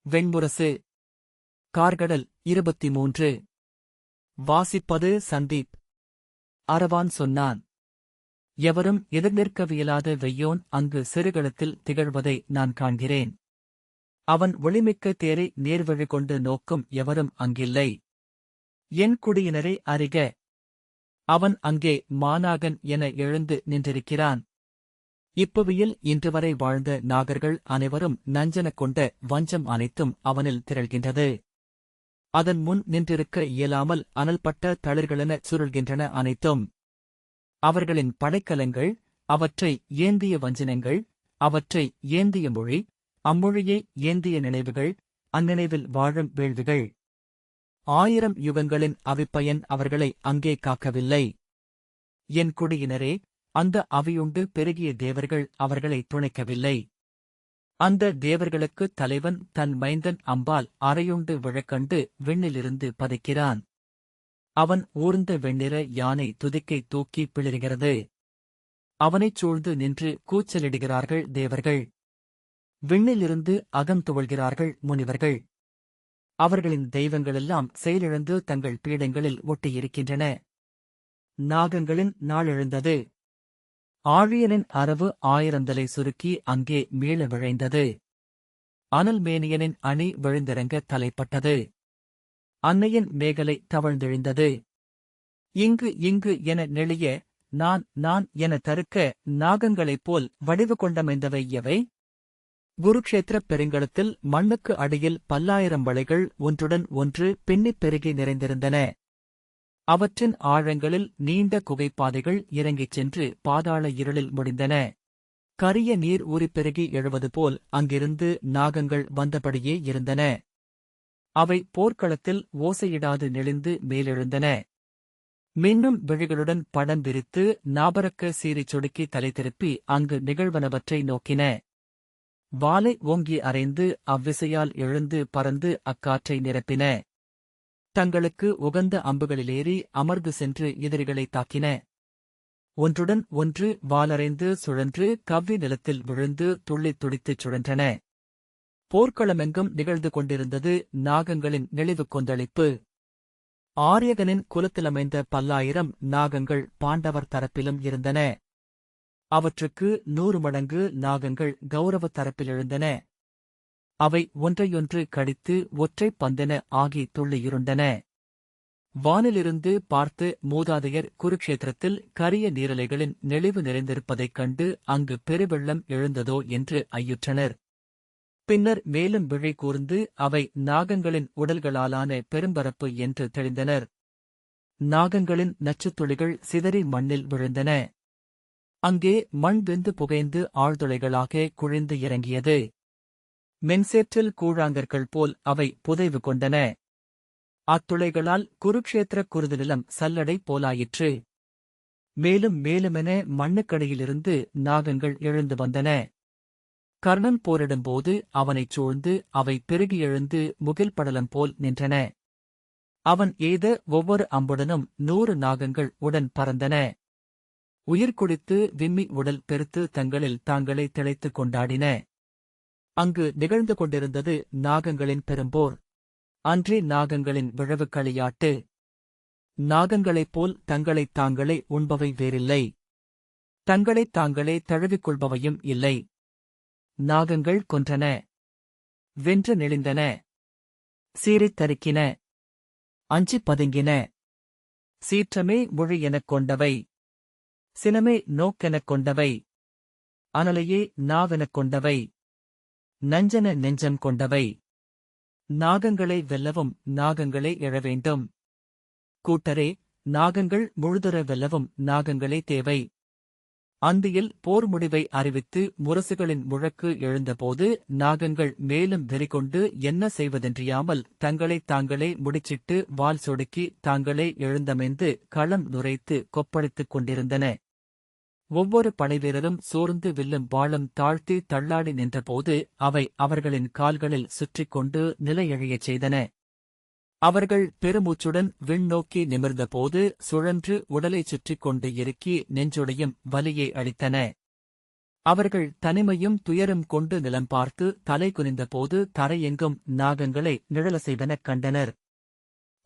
வெண்முரசு. கார்கடல் 23. வாசிப்பது சந்தீப். அரவான் சொன்னான். எவரும் எதிர்நிற்கவியலாத வெய்யோன் அங்கு சிறுகளத்தில் திகழ்வதை நான் காண்கிறேன். அவன் ஒளிமிக்க தேரை நேர்வழி கொண்டு நோக்கும் எவரும் அங்கில்லை. என் குடியினரை அறிக. அவன் அங்கே மாநாகன் என எழுந்து நின்றிருக்கிறான். இப்புவியில் இன்றுவரை வாழ்ந்த நாகர்கள் அனைவரும் நஞ்சனக் கொண்ட வஞ்சம் அனைத்தும் அவனில் திரள்கின்றது. அதன் முன் நின்றிருக்க இயலாமல் அனல்பட்ட தளிர்களென சுருள்கின்றன அனைத்தும். அவர்களின் படைக்கலங்கள், அவற்றை ஏந்திய வஞ்சனங்கள், அவற்றை ஏந்திய மொழி, அம்மொழியை ஏந்திய நினைவுகள், அந்நினைவில் வாழும் வேள்விகள். 1000 யுகங்களின் அவிப்பயன் அவர்களை அங்கே காக்கவில்லை. என் குடியினரே, அந்த அவியுண்டு பெருகிய தேவர்கள் அவர்களை துணைக்கவில்லை. அந்த தேவர்களுக்குத் தலைவன் தன் மைந்தன் அம்பால் அறையுண்டு விழக்கண்டு விண்ணிலிருந்து பதைக்கிறான். அவன் ஊர்ந்த வெண்ணிற யானை துதிக்கை தூக்கி பிளிறுகிறது. அவனைச் சூழ்ந்து நின்று கூச்சலிடுகிறார்கள் தேவர்கள். விண்ணிலிருந்து அகந்துவழ்கிறார்கள் முனிவர்கள். அவர்களின் தெய்வங்களெல்லாம் செயலிழந்து தங்கள் பீடங்களில் ஒட்டியிருக்கின்றன. நாகங்களின் நாளெழுந்தது. ஆழியனின் அரவு 1000 தலை சுருக்கி அங்கே மீள விழைந்தது. அனல்மேனியனின் அணி விழுந்திறங்க தலைப்பட்டது. அன்னையின் மேகலை தவழ்ந்தெழுந்தது. இங்கு இங்கு என நெளிய, நான் என தருக்க நாகங்களைப் போல் வடிவு கொண்டமைந்தவை எவை? குருக்ஷேத்திரப் பெருங்கலத்தில் மண்ணுக்கு அடியில் 10,000 வளைகள் ஒன்றுடன் ஒன்று பின்னிப் பெருகி நிறைந்திருந்தன. அவற்றின் ஆழங்களில் நீண்ட குகைப்பாதைகள் இறங்கிச் சென்று பாதாள இருளில் முடிந்தன. கரிய நீர் ஊறிப்பெருகி எழுவது போல் அங்கிருந்து நாகங்கள் வந்தபடியே இருந்தன. அவை போர்க்களத்தில் ஓசையிடாது நெளிந்து மேலெழுந்தன. மின்னும் விழிகளுடன் படம் விரித்து நாபரக்க சீறிச் சொடுக்கி தலை திருப்பி அங்கு நிகழ்வனவற்றை நோக்கின. வாலை ஓங்கி அறைந்து அவ்விசையால் எழுந்து பறந்து அக்காற்றை நிரப்பின. தங்களுக்கு உகந்த அம்புகளிலேறி அமர்ந்து சென்று எதிரிகளைத் தாக்கின. ஒன்றுடன் ஒன்று வாலறைந்து சுழன்று கவ்வி நிலத்தில் விழுந்து துள்ளித் துடித்துச் சுழன்றன. போர்க்களமெங்கும் நிகழ்ந்து கொண்டிருந்தது நாகங்களின் நெளிவு கொந்தளிப்பு. ஆரியகனின் குலத்திலமைந்த 10,000 நாகங்கள் பாண்டவர் தரப்பிலும் இருந்தன. அவற்றுக்கு 100 மடங்கு நாகங்கள் கௌரவ தரப்பிலெழுந்தன. அவை ஒன்றையொன்று கடித்து ஒற்றைப் பந்தென ஆகி துள்ளியிருண்டன. வானிலிருந்து பார்த்து மூதாதையர் குருக்ஷேத்திரத்தில் கரிய நீரலைகளின் நெளிவு நிறைந்திருப்பதைக் கண்டு அங்கு பெருவெள்ளம் எழுந்ததோ என்று ஐயுற்றனர். பின்னர் மேலும் விழி கூர்ந்து அவை நாகங்களின் உடல்களாலான பெரும்பரப்பு என்று தெளிந்தனர். நாகங்களின் நச்சுத்துளிகள் சிதறி மண்ணில் விழுந்தன. அங்கே மண் வெந்து புகைந்து ஆழ்துளைகளாக குழிந்து இறங்கியது. மென்சேற்றில் கூழாங்கற்கள் போல் அவை புதைவு கொண்டன. அத்துளைகளால் குருக்ஷேத்திரக் குருதுநிலம் சல்லடை போலாயிற்று. மேலும் மேலுமென மண்ணுக்கடியிலிருந்து நாகங்கள் எழுந்து வந்தன. கர்ணன் போரிடும்போது அவனைச் சூழ்ந்து அவை பெருகி எழுந்து முகில் படலம் போல் நின்றன. அவன் எய்த ஒவ்வொரு அம்புடனும் 100 நாகங்கள் உடன் பறந்தன. உயிர் குடித்து விம்மி உடல் பெருத்து தங்களில் தாங்களே திளைத்துக் கொண்டாடின. அங்கு நிகழ்ந்து கொண்டிருந்தது நாகங்களின் பெரும்போர். அன்றி நாகங்களின் விழவு களியாட்டு. நாகங்களைப் போல் தங்களைத் தாங்களே உண்பவை வேறில்லை. தங்களைத் தாங்களே தழுவிக்கொள்பவையும் இல்லை. நாகங்கள் கொன்றன. வென்று நெளிந்தன. சீறித் தரிக்கின. அஞ்சிப் பதுங்கின. சீற்றமே மொழி எனக் கொண்டவை. சினமே நோக்கெனக் கொண்டவை. அனலையே நாவெனக் கொண்டவை. நஞ்சன நெஞ்சம் கொண்டவை. நாகங்களை வெல்லவும் நாகங்களே எழவேண்டும். கூட்டரே, நாகங்கள் முழுதுற வெல்லவும் நாகங்களே தேவை. அந்தியில் போர் முடிவை அறிவித்து முரசுகளின் முழக்கு எழுந்தபோது நாகங்கள் மேலும் வெறிகொண்டு என்ன செய்வதென்றியாமல் தங்களைத் தாங்களே முடிச்சிட்டு வால் சொடுக்கி தாங்களே எழுந்தமைந்து களம் நுரைத்து கொப்பளித்துக் கொண்டிருந்தன. ஒவ்வொரு படைவீரரும் சோர்ந்து வில்லும் வாளும் தாழ்த்தி தள்ளாடி நின்றபோது அவை அவர்களின் கால்களில் சுற்றிக் கொண்டு நிலையழியச் செய்தன. அவர்கள் பெருமூச்சுடன் விண்ணோக்கி நிமிர்ந்தபோது சுழன்று உடலைச் சுற்றிக் கொண்டு இறுக்கி நெஞ்சொடையும் வலியை அளித்தன. அவர்கள் தனிமையும் துயரும் கொண்டு நிலம் பார்த்து தலை குனிந்தபோது தரையெங்கும் நாகங்களை நிழலசைவெனக் கண்டனர்.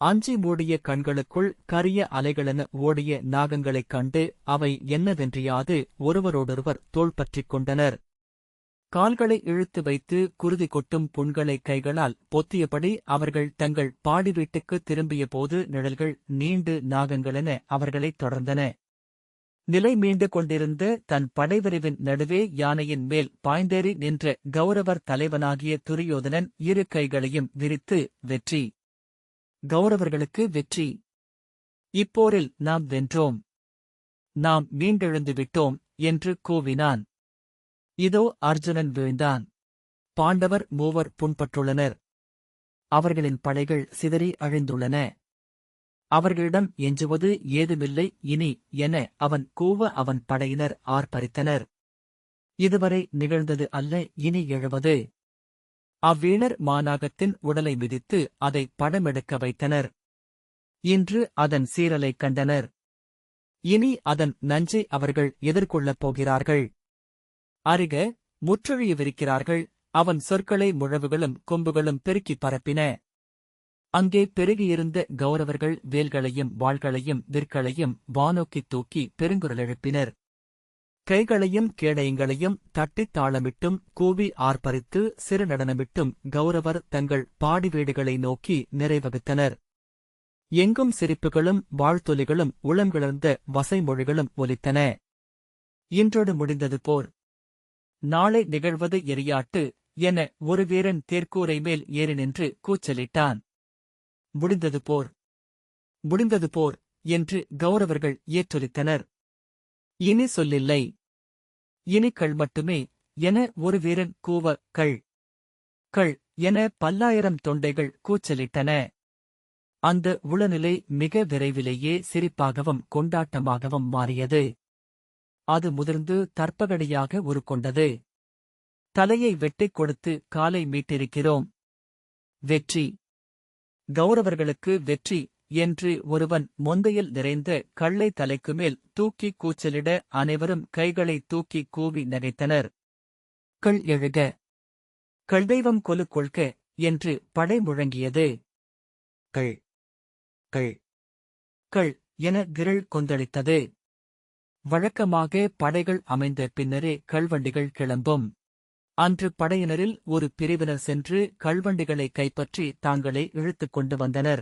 அஞ்சி மூடிய கண்களுக்குள் கரிய அலைகளென ஓடிய நாகங்களைக் கண்டு அவை என்னவென்றியாது ஒருவரோடொருவர் தோள் பற்றிக் கொண்டனர். கால்களை இழுத்து வைத்து குருதி கொட்டும் புண்களை கைகளால் பொத்தியபடி அவர்கள் தங்கள் பாடி வீட்டுக்குத் திரும்பியபோது நிழல்கள் நீண்டு நாகங்களென அவர்களைத் தொடர்ந்தன. நிலை மீண்டு கொண்டிருந்த தன் படைவரிவின் நடுவே யானையின் மேல் பாய்ந்தேறி நின்ற கௌரவர் தலைவனாகிய துரியோதனன் இரு கைகளையும் விரித்து, வெற்றி! கௌரவர்களுக்கு வெற்றி! இப்போரில் நாம் வென்றோம்! நாம் மீண்டெழுந்து விட்டோம் என்று கூவினான். இதோ அர்ஜுனன் வீழ்ந்தான். பாண்டவர் மூவர் புண்பட்டுள்ளனர். அவர்களின் படைகள் சிதறி அழிந்துள்ளன. அவர்களிடம் எஞ்சுவது ஏதுமில்லை இனி என அவன் கூவ அவன் படையினர் ஆர்ப்பரித்தனர். இதுவரை நிகழ்ந்தது அல்ல இனி எழுவது. அவ்வீணர் மாநாகத்தின் உடலை மிதித்து அதை படமெடுக்க வைத்தனர். இன்று அதன் சீரலைக் கண்டனர். இனி அதன் நஞ்சை அவர்கள் எதிர்கொள்ளப் போகிறார்கள். அறிக, முற்றொழியவிருக்கிறார்கள். அவன் சொற்களை முழவுகளும் கொம்புகளும் பெருக்கிப் பரப்பின. அங்கே பெருகியிருந்த கௌரவர்கள் வேல்களையும் வாள்களையும் விற்களையும் வானோக்கித் தூக்கி பெருங்குரல் எழுப்பினர். கைகளையும் கேடயங்களையும் தட்டித் தாளமிட்டும் கூவி ஆர்ப்பரித்து சிறு நடனமிட்டும் கௌரவர் தங்கள் பாடி வீடுகளை நோக்கி நிறைவகுத்தனர். எங்கும் சிரிப்புகளும் வாழ்த்தொலிகளும் உளங்கிழந்த வசைமொழிகளும் ஒலித்தன. இன்றோடு முடிந்தது போர். நாளை நிகழ்வது எரியாட்டு என ஒரு வீரன் தேர்க்கூரை மேல் ஏறி நின்று கூச்சலிட்டான். முடிந்தது போர், முடிந்தது போர் என்று கௌரவர்கள் ஏற்றொலித்தனர். இனி சொல்லில்லை, இனி கள் மட்டுமே என ஒரு வீரன் கூவ கள் கள் என பல்லாயிரம் தொண்டைகள் கூச்சலிட்டன. அந்த உளநிலை மிக விரைவிலேயே சிரிப்பாகவும் கொண்டாட்டமாகவும் மாறியது. அது முதிர்ந்து தற்பகடியாக உருக்கொண்டது. தலையை வெட்டிக் கொடுத்து காலை மீட்டிருக்கிறோம். வெற்றி! கௌரவர்களுக்கு வெற்றி என்று ஒருவன் மொந்தையில் நிறைந்த கள்ளை தலைக்குமேல் தூக்கி கூச்சலிட அனைவரும் கைகளை தூக்கி கூவி நகைத்தனர். கள் எழுக! கள்தெய்வம் கொலு கொள்க என்று படை முழங்கியது. கள் கள் கள் என கிரள் கொந்தளித்தது. வழக்கமாக படைகள் அமைந்த பின்னரே கள்வண்டிகள் கிளம்பும். அன்று படையினரில் ஒரு பிரிவினர் சென்று கள்வண்டிகளை கைப்பற்றி தாங்களே இழுத்துக் கொண்டு வந்தனர்.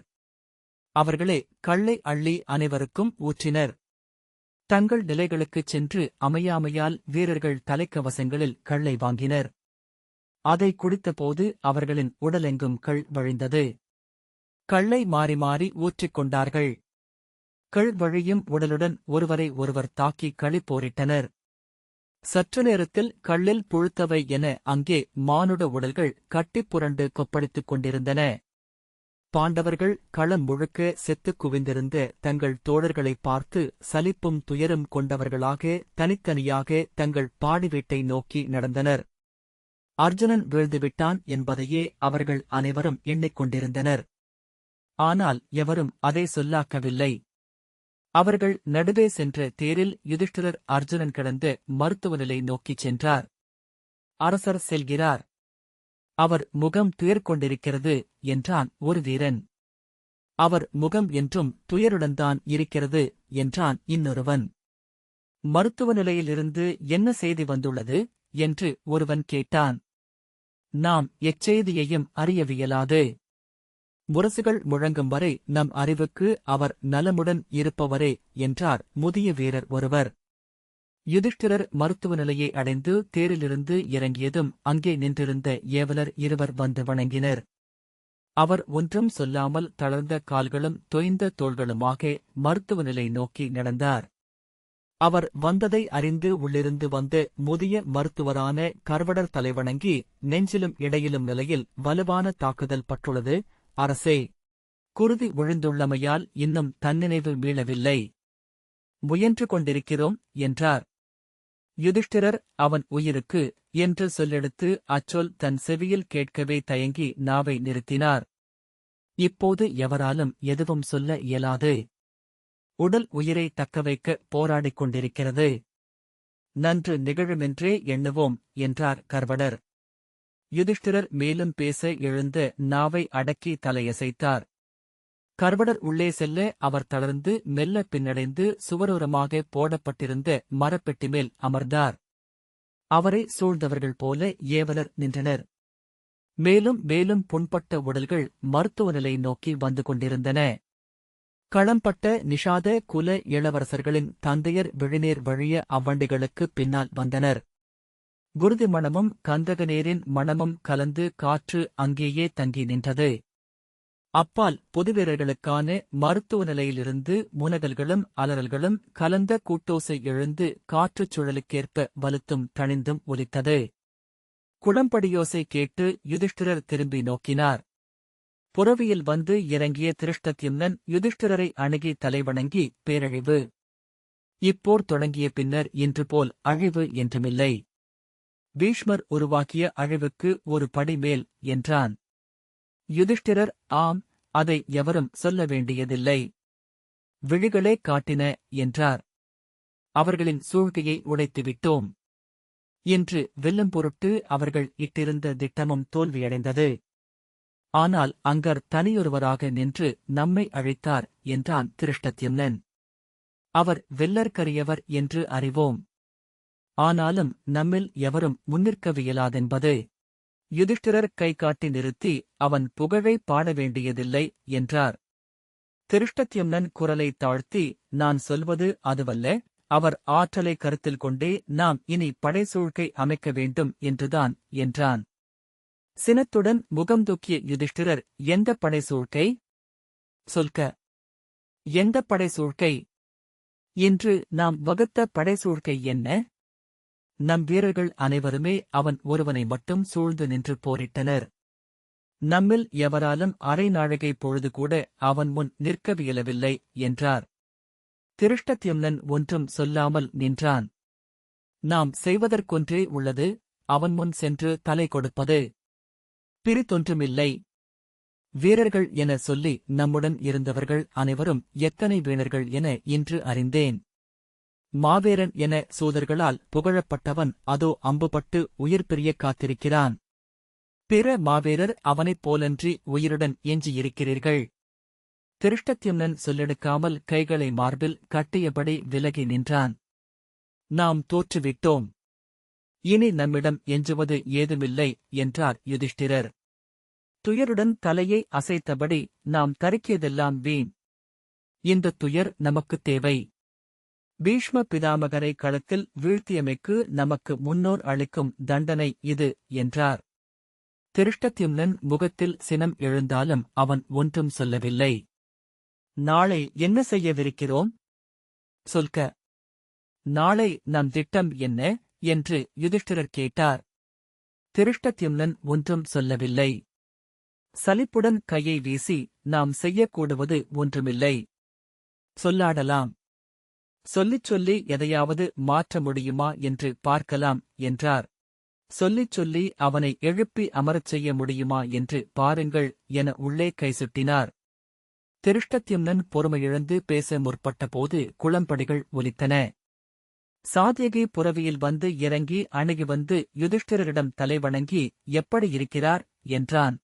அவர்களே கள்ளை அள்ளி அனைவருக்கும் ஊற்றினர். தங்கள் நிலைகளுக்குச் சென்று அமையாமையால் வீரர்கள் தலைக்கவசங்களில் கள்ளை வாங்கினர். அதை குடித்தபோது அவர்களின் உடலெங்கும் கள் வழிந்தது. கள்ளை மாறி மாறி ஊற்றிக் கொண்டார்கள். கள் வழியும் உடலுடன் ஒருவரை ஒருவர் தாக்கி களிப்போரிட்டனர். சற்று நேரத்தில் கள்ளில் புழுத்தவை என அங்கே மானுட உடல்கள் கட்டிப் புரண்டு கொப்பளித்துக் கொண்டிருந்தன. பாண்டவர்கள் களம் முழுக்க செத்துக் குவிந்திருந்த தங்கள் தோழர்களைப் பார்த்து சலிப்பும் துயரும் கொண்டவர்களாக தனித்தனியாக தங்கள் பாடி வீட்டை நோக்கி நடந்தனர். அர்ஜுனன் வீழ்ந்துவிட்டான் என்பதையே அவர்கள் அனைவரும் எண்ணிக்கொண்டிருந்தனர். ஆனால் எவரும் அதை சொல்லாக்கவில்லை. அவர்கள் நடுவே சென்ற தேரில் யுதிஷ்டிரர் அர்ஜுனன் கிடந்த மருத்துவ நிலை நோக்கிச் சென்றார். அரசர் செல்கிறார். அவர் முகம் துயர் கொண்டிருக்கிறது என்றான் ஒரு வீரன். அவர் முகம் என்றும் துயருடன்தான் இருக்கிறது என்றான் இன்னொருவன். மருத்துவ நிலையிலிருந்து என்ன செய்தி வந்துள்ளது என்று ஒருவன் கேட்டான். நாம் எச்செய்தியையும் அறியவியலாது. முரசுகள் முழங்கும் வரை நம் அறிவுக்கு அவர் நலமுடன் இருப்பவரே என்றார் முதிய வீரர் ஒருவர். யுதிஷ்டிரர் மருத்துவ நிலையை அடைந்து தேரிலிருந்து இறங்கியதும் அங்கே நின்றிருந்த ஏவலர் இருவர் வந்து வணங்கினர். அவர் ஒன்றும் சொல்லாமல் தளர்ந்த கால்களும் தொய்ந்த தோள்களுமாக மருத்துவ நிலை நோக்கி நடந்தார். அவர் வந்ததை அறிந்து உள்ளிருந்து வந்த முதிய மருத்துவரான கர்வடர் தலைவணங்கி நெஞ்சிலும் இடையிலும் நிலையில் வலுவான தாக்குதல் பட்டுள்ளது. அரசே, குருதி விழுந்துள்ளமையால் இன்னும் தன்னினைவு மீளவில்லை. முயன்று கொண்டிருக்கிறோம் என்றார். யுதிஷ்டிரர் அவன் உயிருக்கு என்று சொல்லெடுத்து அச்சொல் தன் செவியில் கேட்கவே தயங்கி நாவை நிறுத்தினார். இப்போது எவராலும் எதுவும் சொல்ல இயலாது. உடல் உயிரை தக்கவைக்க போராடிக் கொண்டிருக்கிறது. நன்று நிகழுமென்றே எண்ணுவோம் என்றார் கர்வடர். யுதிஷ்டிரர் மேலும் பேச எழுந்த நாவை அடக்கி தலையசைத்தார். கர்வடர் உள்ளே செல்ல அவர் தளர்ந்து மெல்ல பின்னடைந்து சுவரோரமாக போடப்பட்டிருந்த மரப்பெட்டி மேல் அமர்ந்தார். அவரை சூழ்ந்தவர்கள் போல ஏவலர் நின்றனர். மேலும் மேலும் புண்பட்ட உடல்கள் மருத்துவ நிலை நோக்கி வந்து கொண்டிருந்தன. களம்பட்ட நிஷாத குல இளவரசர்களின் தந்தையர் விழிநீர் வழிய அவ்வண்டிகளுக்குப் பின்னால் வந்தனர். குருதி மணமும் கந்தகநேரின் மணமும் கலந்து காற்று அங்கேயே தங்கி நின்றது. அப்பால் பொதுவீரர்களுக்கான மருத்துவ நிலையிலிருந்து முனகல்களும் அலறல்களும் கலந்த கூட்டோசை எழுந்து காற்றுச் சுழலுக்கேற்ப வலுத்தும் தணிந்தும் ஒலித்தது. குளம்படியோசை கேட்டு யுதிஷ்டிரர் திரும்பி நோக்கினார். புறவியில் வந்து இறங்கிய திருஷ்டத்யும்னன் யுதிஷ்டிரரை அணுகி தலைவணங்கி, பேரழிவு. இப்போர் தொடங்கிய பின்னர் இன்று போல் அழிவு என்றுமில்லை. பீஷ்மர் உருவாக்கிய அழிவுக்கு ஒரு படி மேல் என்றான். யுதிஷ்டிரர், ஆம், அதை எவரும் சொல்ல வேண்டியதில்லை. விழிகளே காட்டின என்றார். அவர்களின் சூழ்கையை உடைத்துவிட்டோம். இன்று வெல்லும் பொருட்டு அவர்கள் இட்டிருந்த திட்டமும் தோல்வியடைந்தது. ஆனால் அங்கர் தனியொருவராக நின்று நம்மை அழைத்தார் என்றான் திருஷ்டத்யும்னன். அவர் வெல்லற்கரியவர் என்று அறிவோம். ஆனாலும் நம்மில் எவரும் முன்னிற்கவியலாதென்பது. யுதிஷ்டிரர் கை காட்டி நிறுத்தி, அவன் புகழை பாட வேண்டியதில்லை என்றார். திருஷ்டத்யும்னன் குரலை தாழ்த்தி, நான் சொல்வது அதுவல்ல, அவர் ஆற்றலை கருத்தில் கொண்டே நாம் இனி படைசூழ்கை அமைக்க வேண்டும் என்றுதான் என்றான். சினத்துடன் முகம் தூக்கிய யுதிஷ்டிரர், எந்த படைசூழ்கை? சொல்க. எந்த படைசூழ்கை? இன்று நாம் வகுத்த படைசூழ்கை என்ன? நம் வீரர்கள் அனைவருமே அவன் ஒருவனை மட்டும் சூழ்ந்து நின்று போரிட்டனர். நம்மில் எவராலும் அரை நாழிகை பொழுது கூட அவன் முன் நிற்கவியலவில்லை என்றார். திருஷ்டத்யும்னன் ஒன்றும் சொல்லாமல் நின்றான். நாம் செய்வதற்கொன்றே உள்ளது, அவன் முன் சென்று தலை கொடுப்பது. பிரித்தொன்றுமில்லை. வீரர்கள் என சொல்லி நம்முடன் இருந்தவர்கள் அனைவரும் எத்தனை வீணர்கள் என இன்று அறிந்தேன். மாவேரன் என சூதர்களால் புகழப்பட்டவன் அதோ அம்புபட்டு உயிர் பிரிய காத்திருக்கிறான். பிற மாவேரர் அவனைப் போலன்றி உயிருடன் எஞ்சியிருக்கிறீர்கள். திருஷ்டத்யும்னன் சொல்லெடுக்காமல் கைகளை மார்பில் கட்டியபடி விலகி நின்றான். நாம் தோற்றுவிட்டோம். இனி நம்மிடம் எஞ்சுவது ஏதுமில்லை என்றார் யுதிஷ்டிரர். துயருடன் தலையை அசைத்தபடி, நாம் தருக்கியதெல்லாம் வீண். இந்த துயர் நமக்குத் தேவை. பீஷ்ம பிதாமகரை களத்தில் வீழ்த்தியமைக்கு நமக்கு முன்னோர் அளிக்கும் தண்டனை இது என்றார். திருஷ்டத்யும்னன் முகத்தில் சினம் எழுந்தாலும் அவன் ஒன்றும் சொல்லவில்லை. நாளை என்ன செய்யவிருக்கிறோம்? சொல்க. நாளை நம் திட்டம் என்ன என்று யுதிஷ்டிரர் கேட்டார். திருஷ்டத்யும்னன் ஒன்றும் சொல்லவில்லை. சலிப்புடன் கையை வீசி, நாம் செய்யக்கூடுவது ஒன்றுமில்லை. சொல்லாடலாம். சொல்லிச் சொல்லி எதையாவது மாற்ற முடியுமா என்று பார்க்கலாம் என்றார். சொல்லிச் சொல்லி அவனை எழுப்பி அமரச் செய்ய முடியுமா என்று பாருங்கள் என உள்ளே கை சுட்டினார். திருஷ்டத்யும்னன் பொறுமையிழந்து பேச முற்பட்டபோது குளம்படிகள் ஒலித்தன. சாத்யகி புரவியில் வந்து இறங்கி அணுகி வந்து யுதிஷ்டிரரிடம் தலைவணங்கி, எப்படி இருக்கிறார் என்றான்.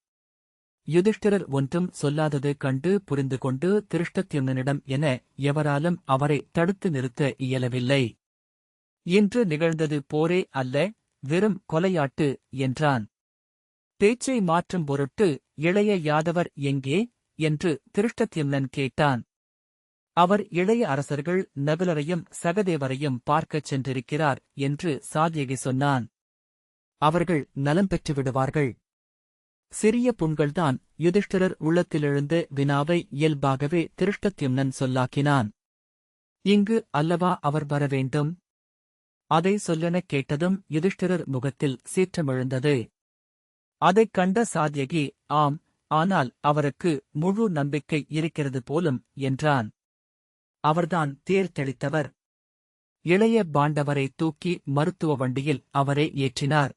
யுதிஷ்டிரர் ஒன்றும் சொல்லாதது கண்டு புரிந்து கொண்டு திருஷ்டத்யும்னனிடம் என எவராலும் அவரை தடுத்து நிறுத்த இயலவில்லை. இன்று நிகழ்ந்தது போரே அல்ல, வெறும் கொலையாட்டு என்றான். பேச்சை மாற்றும் பொருட்டு, இளைய யாதவர் எங்கே என்று திருஷ்டத்யும்னன் கேட்டான். அவர் இளைய அரசர்கள் நகுலரையும் சகதேவரையும் பார்க்கச் சென்றிருக்கிறார் என்று சாத்யகி சொன்னான். அவர்கள் நலம் பெற்று விடுவார்கள். சிறிய புண்கள்தான். யுதிஷ்டிரர் உள்ளத்திலெழுந்த வினாவை இயல்பாகவே திருஷ்டத்யும்னன் சொல்லாக்கினான். இங்கு அல்லவா அவர் வர வேண்டும்? அதை சொல்லெனக் கேட்டதும் யுதிஷ்டிரர் முகத்தில் சீற்றமெழுந்தது. அதைக் கண்ட சாத்யகி, ஆம், ஆனால் அவருக்கு முழு நம்பிக்கை இருக்கிறது போலும் என்றான். அவர்தான் தேர் தெளித்தவர். இளைய பாண்டவரை தூக்கி மருத்துவ வண்டியில் அவரே ஏற்றினார்.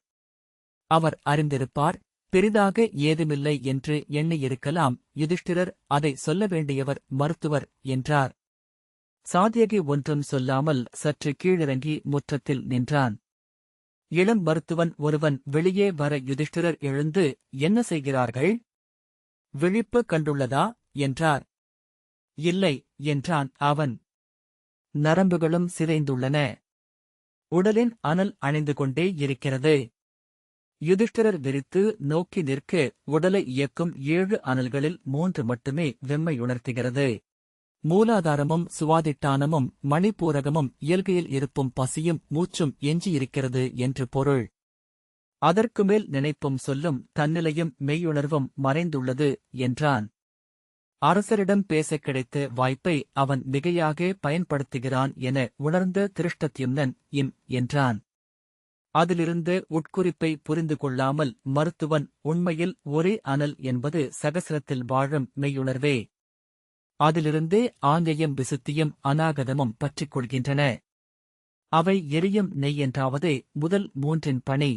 அவர் அறிந்திருப்பார், பெரிதாக ஏதுமில்லை என்று எண்ணியிருக்கலாம். யுதிஷ்டிரர், அதை சொல்ல வேண்டியவர் மருத்துவர் என்றார். சாத்யகி ஒன்றும் சொல்லாமல் சற்று கீழிறங்கி முற்றத்தில் நின்றான். இளம் மருத்துவன் ஒருவன் வெளியே வர யுதிஷ்டிரர் எழுந்து, என்ன செய்கிறார்கள்? விழிப்பு கண்டுள்ளதா என்றார். இல்லை என்றான் அவன். நரம்புகளும் சிதைந்துள்ளன. உடலின் அனல் அணைந்து கொண்டே இருக்கிறது. யுதிஷ்டிரர் விரித்து நோக்கி நிற்க உடலை இயக்கும் 7 அனல்களில் 3 மட்டுமே வெம்மையுணர்த்துகிறது. மூலாதாரமும் சுவாதிட்டானமும் மணிப்பூரகமும் இயல்கையில் இருப்பும் பசியும் மூச்சும் எஞ்சியிருக்கிறது என்று பொருள். அதற்கு மேல் நினைப்பும் சொல்லும் தன்னிலையும் மெய்யுணர்வும் மறைந்துள்ளது என்றான். அரசரிடம் பேசக் கிடைத்த வாய்ப்பை அவன் மிகையாக பயன்படுத்துகிறான் என உணர்ந்த திருஷ்டத்யும்னன் என்றான். அதிலிருந்து உட்குறிப்பை புரிந்து கொள்ளாமல் மருத்துவன் உண்மையில் ஒரே அனல் என்பது சகசிரத்தில் வாழும் மெய்யுணர்வே. அதிலிருந்தே ஆங்கயம் விசுத்தியும் அநாகதமும் பற்றிக் கொள்கின்றன. அவை எரியும் நெய் என்றாவதே முதல் 3 பணி.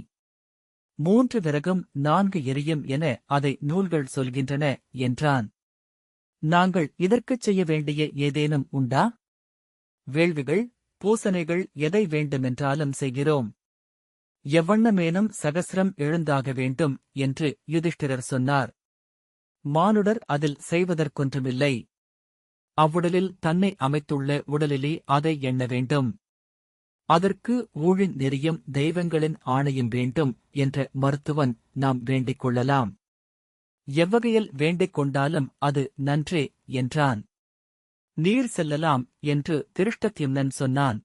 3 விறகும் 4 எரியும் என அதை நூல்கள் சொல்கின்றன என்றான். நாங்கள் இதற்குச் செய்ய வேண்டிய ஏதேனும் உண்டா? வேள்விகள், பூசனைகள் எதை வேண்டுமென்றாலும் செய்கிறோம். எவ்வண்ணமேனும் சகசிரம் எழுந்தாக வேண்டும் என்று யுதிஷ்டிரர் சொன்னார். மானுடர் அதில் செய்வதற்கொன்றுமில்லை. அவ்வுடலில் தன்னை அமைத்துள்ள உடலிலே அதை எண்ண வேண்டும். அதற்கு ஊழின் நெறியும் தெய்வங்களின் ஆணையும் வேண்டும் என்ற மருத்துவன் நாம் வேண்டிக் கொள்ளலாம். எவ்வகையில் வேண்டிக் கொண்டாலும் அது நன்றே என்றான். நீர் செல்லலாம் என்று திருஷ்டத்யும்னன் சொன்னான்.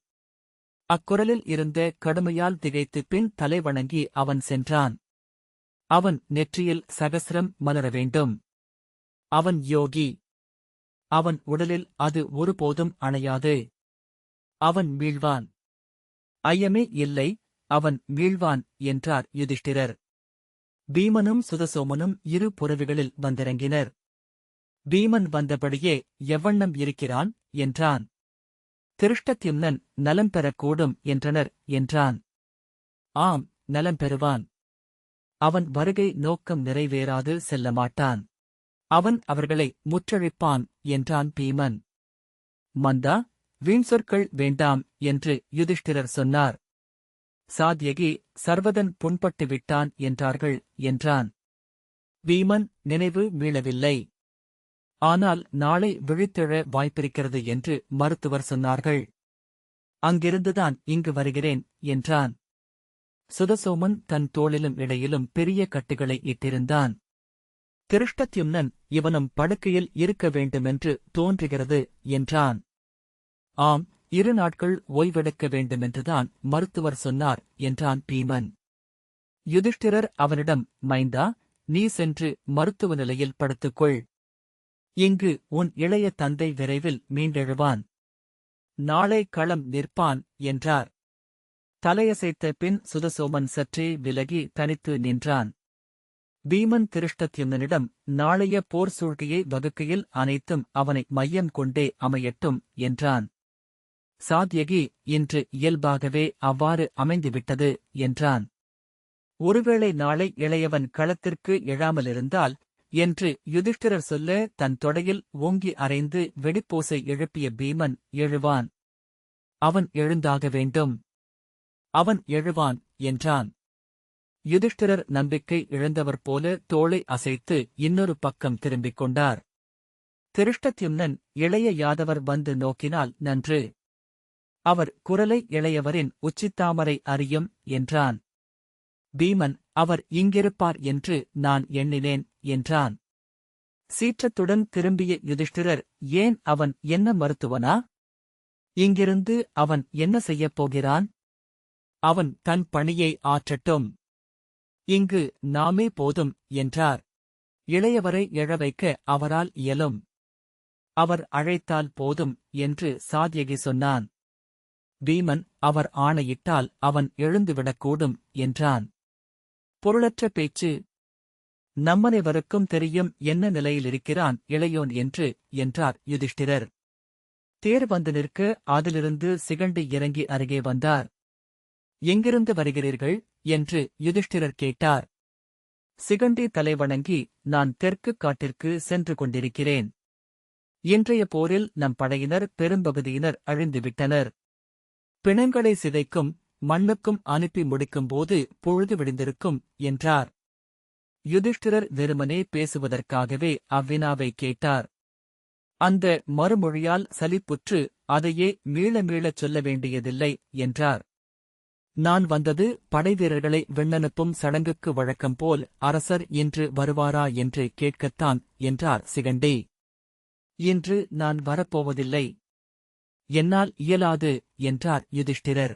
அக்குரலில் இருந்த கடுமையால் திகைத்து பின் தலை வணங்கி அவன் சென்றான். அவன் நெற்றியில் சகசிரம் மலர வேண்டும். அவன் யோகி. அவன் உடலில் அது ஒருபோதும் அணையாது. அவன் மீள்வான். ஐயமே இல்லை, அவன் மீள்வான் என்றார் யுதிஷ்டிரர். பீமனும் சுதசோமனும் 2 புறவிகளில் வந்திறங்கினர். பீமன் வந்தபடியே எவ்வண்ணம் இருக்கிறான் என்றான். திருஷ்டத்யும்னன் நலம் பெறக்கூடும் என்றனர் என்றான். ஆம், நலம் பெறுவான். அவன் வருகை நோக்கம் நிறைவேறாது செல்லமாட்டான். அவன் அவர்களை முற்றழிப்பான் என்றான் பீமன். மந்தா, வீண் சொற்கள் வேண்டாம் என்று யுதிஷ்டிரர் சொன்னார். சாத்யகி சர்வதன் புண்பட்டு விட்டான் என்றார்கள் என்றான். பீமன் நினைவு மீளவில்லை. ஆனால் நாளை விழித்தெழ வாய்ப்பிருக்கிறது என்று மருத்துவர் சொன்னார்கள். அங்கிருந்துதான் இங்கு வருகிறேன் என்றான். சுதசோமன் தன் தோளிலும் இடையிலும் பெரிய கட்டுகளை இட்டிருந்தான். திருஷ்டத்யும்னன் இவனும் படுக்கையில் இருக்க வேண்டுமென்று தோன்றுகிறது என்றான். ஆம், 2 நாட்கள் ஓய்வெடுக்க வேண்டுமென்றுதான் மருத்துவர் சொன்னார் என்றான் பீமன். யுதிஷ்டிரர் அவனிடம், மைந்தா, நீ சென்று மருத்துவ நிலையில் படுத்துக்கொள். இங்கு உன் இளைய தந்தை விரைவில் மீண்டெழுவான். நாளை களம் நிற்பான் என்றார். தலையசைத்த பின் சுதசோமன் சற்றே விலகி தனித்து நின்றான். பீமன் திருஷ்டத்யும்னனிடம், நாளைய போர் சூழ்கையை வகுக்கையில் அனைத்தும் அவனை மையம் கொண்டே அமையட்டும் என்றான். சாத்யகி இன்று இயல்பாகவே அவ்வாறு அமைந்துவிட்டது என்றான். ஒருவேளை நாளை இளையவன் களத்திற்கு எழாமலிருந்தால் என்று யுதிஷ்டிரர் சொல்ல தன் தொடையில் ஓங்கி அறைந்து வெடிப்போசை எழுப்பிய பீமன் எழுவான். அவன் எழுந்தாக வேண்டும். அவன் எழுவான் என்றான். யுதிஷ்டிரர் நம்பிக்கை இழந்தவர் போல தோளை அசைத்து இன்னொரு பக்கம் திரும்பிக் கொண்டார். திருஷ்டத்யும்னன் இளைய யாதவர் வந்து நோக்கினால் நன்று. அவர் குரலை இளையவரின் உச்சித்தாமரை அறியும் என்றான். பீமன், அவர் இங்கிருப்பார் என்று நான் எண்ணினேன் என்றான். சீற்றத்துடன் திரும்பிய யுதிஷ்டிரர், ஏன், அவன் என்ன மருத்துவனா? இங்கிருந்து அவன் என்ன செய்யப் போகிறான்? அவன் தன் பணியை ஆற்றட்டும். இங்கு நாமே போதும் என்றார். இளையவரை எழவைக்க அவரால் இயலும். அவர் அழைத்தால் போதும் என்று சாத்யகி சொன்னான். பீமன், அவர் ஆணையிட்டால் அவன் எழுந்துவிடக்கூடும் என்றான். பொருளற்ற பேச்சு. நம்மனைவருக்கும் தெரியும் என்ன நிலையிலிருக்கிறான் இளையோன் என்றார் யுதிஷ்டிரர். தேர் வந்து நிற்க அதிலிருந்து சிகண்டி இறங்கி அருகே வந்தார். எங்கிருந்து வருகிறீர்கள் என்று யுதிஷ்டிரர் கேட்டார். சிகண்டி தலைவணங்கி, நான் தெற்கு காட்டிற்கு சென்று கொண்டிருக்கிறேன். இன்றைய போரில் நம் படையினர் பெரும்பகுதியினர் அழிந்துவிட்டனர். பிணங்களை சிதைக்கும் மண்ணுக்கும் அனுப்பி முடிக்கும்போது பொழுது விடிந்திருக்கும் என்றார். யுதிஷ்டிரர் வெறுமனே பேசுவதற்காகவே அவ்வினாவை கேட்டார். அந்த மறுமொழியால் சலிப்புற்று அதையே மீள மீளச் சொல்ல வேண்டியதில்லை என்றார். நான் வந்தது படைவீரர்களை விண்ணனுப்பும் சடங்குக்கு வழக்கம்போல் அரசர் இன்று வருவாரா என்று கேட்கத்தான் என்றார் சிகண்டி. இன்று நான் வரப்போவதில்லை. என்னால் இயலாது என்றார் யுதிஷ்டிரர்.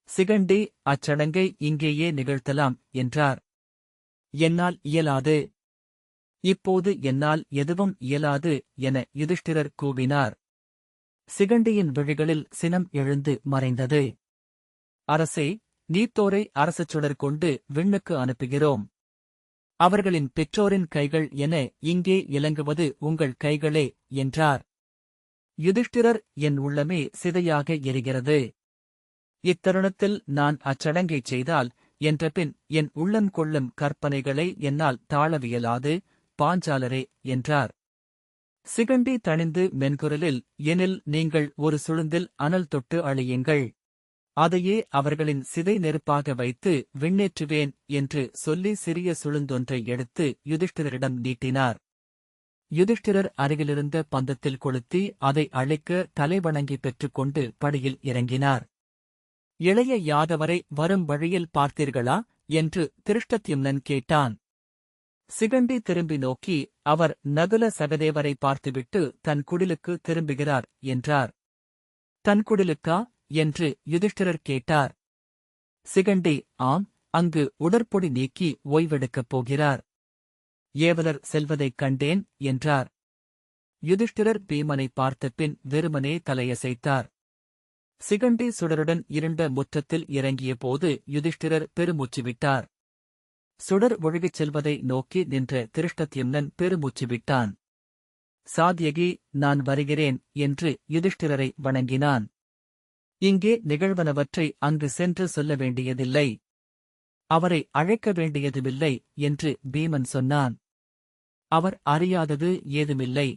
சிகண்டி அச்சடங்கை இங்கேயே நிகழ்த்தலாம் என்றார். என்னால் இயலாது. இப்போது என்னால் எதுவும் இயலாது என யுதிஷ்டிரர் கூவினார். சிகண்டியின் விழிகளில் சினம் எழுந்து மறைந்தது. அரசே, நீத்தோரை அரசச் சுடர் கொண்டு விண்ணுக்கு அனுப்புகிறோம். அவர்களின் பெற்றோரின் கைகள் என இங்கே இலங்குவது உங்கள் கைகளே என்றார். யுதிஷ்டிரர் என் உள்ளமே சிதையாக எரிகிறது. இத்தருணத்தில் நான் அச்சடங்கைச் செய்தால் என்றபின் என் உள்ளம் கொள்ளும் கற்பனைகளை என்னால் தாழவியலாது பாஞ்சாலரே என்றார். சிகண்டி தணிந்து மென்குரலில் எனில் நீங்கள் ஒரு சுளுந்தில் அனல் தொட்டு அழியுங்கள். அதையே அவர்களின் சிதை நெருப்பாக வைத்து விண்ணேற்றுவேன் என்று சொல்லி சிறிய சுளுந்தொன்றை எடுத்து யுதிஷ்டிரரிடம் நீட்டினார். யுதிஷ்டிரர் அருகிலிருந்த பந்தத்தில் கொளுத்தி அதை அழிக்க தலைவணங்கி பெற்றுக்கொண்டு படியில் இறங்கினார். இளைய யாதவரை வரும் வழியில் பார்த்தீர்களா என்று திருஷ்டத்யும்னன் கேட்டான். சிகண்டி திரும்பி நோக்கி அவர் நகுல சகதேவரை பார்த்துவிட்டு தன் குடிலுக்கு திரும்புகிறார் என்றார். தன் குடிலுக்கா என்று யுதிஷ்டிரர் கேட்டார். சிகண்டி ஆம், அங்கு உடற்பொடி நீக்கி ஓய்வெடுக்கப் போகிறார். ஏவலர் செல்வதைக் கண்டேன் என்றார். யுதிஷ்டிரர் பீமனை பார்த்தபின் வெறுமனே தலையசைத்தார். சிகண்டி சுடருடன் இருண்ட முற்றத்தில் இறங்கிய போது யுதிஷ்டிரர் பெருமூச்சுவிட்டார். சுடர் ஒழுகிச் செல்வதை நோக்கி நின்ற திருஷ்டத்யும்னன் பெருமூச்சுவிட்டான். சாத்யகி, நான் வருகிறேன் என்று யுதிஷ்டிரரை வணங்கினான். இங்கே நிகழ்வனவற்றை அங்கு சென்று சொல்ல வேண்டியதில்லை. அவரை அழைக்க வேண்டியதுமில்லை என்று பீமன் சொன்னான். அவர் அறியாதது ஏதுமில்லை.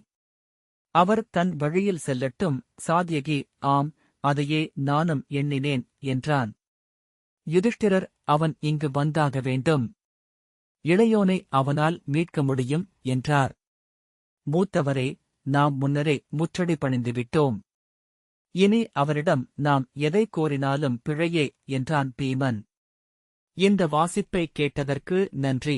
அவர் தன் வழியில் செல்லட்டும். சாத்யகி, ஆம், அதையே நானும் எண்ணினேன் என்றான். யுதிஷ்டிரர், அவன் இங்கு வந்தாக வேண்டும். இளையோனை அவனால் மீட்க முடியும் என்றார். மூத்தவரே, நாம் முன்னரே முற்றடி பணிந்துவிட்டோம். இனி அவரிடம் நாம் எதை கோரினாலும் பிழையே என்றான் பீமன். இந்த வாசிப்பை கேட்டதற்கு நன்றி.